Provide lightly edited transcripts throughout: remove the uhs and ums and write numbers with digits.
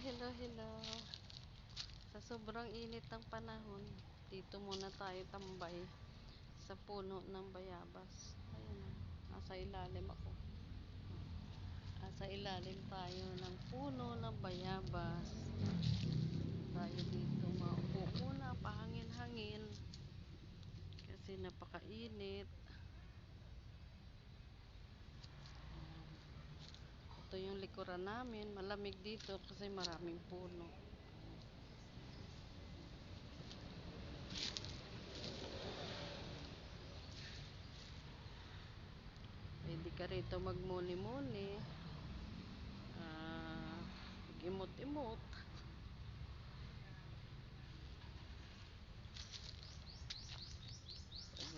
hello, hello. Sa sobrang init ng panahon, dito muna tayo tambay sa puno ng bayabas. Ayun na, nasa ilalim ako. Nasa ilalim tayo ng puno ng bayabas. Tayo dito maupo muna, pahangin-hangin. Kasi napakainit. Ito yung likuran namin, malamig dito kasi maraming puno. Pwede ka rito magmuni-muni, mag-imot-imot.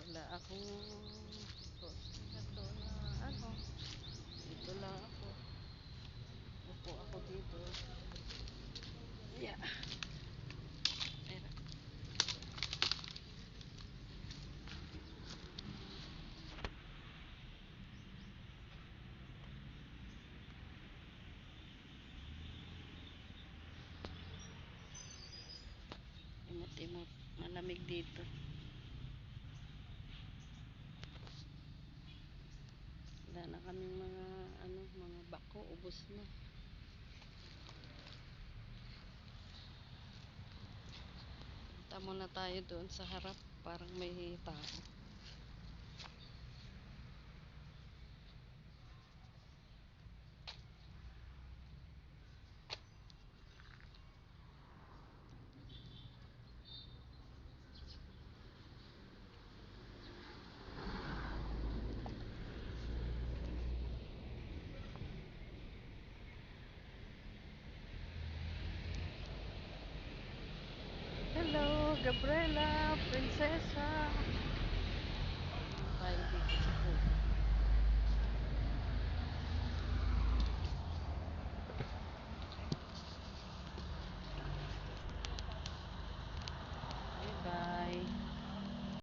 Wala akong ito na dito lang ako. Upo ako dito. Yeah. Imot-imot. Malamig dito. Wala na kaming mga mga bako, ubos na. Punta muna tayo doon sa harap, parang may tao. Hello, Gabriela, prinsesa. Tayo dito.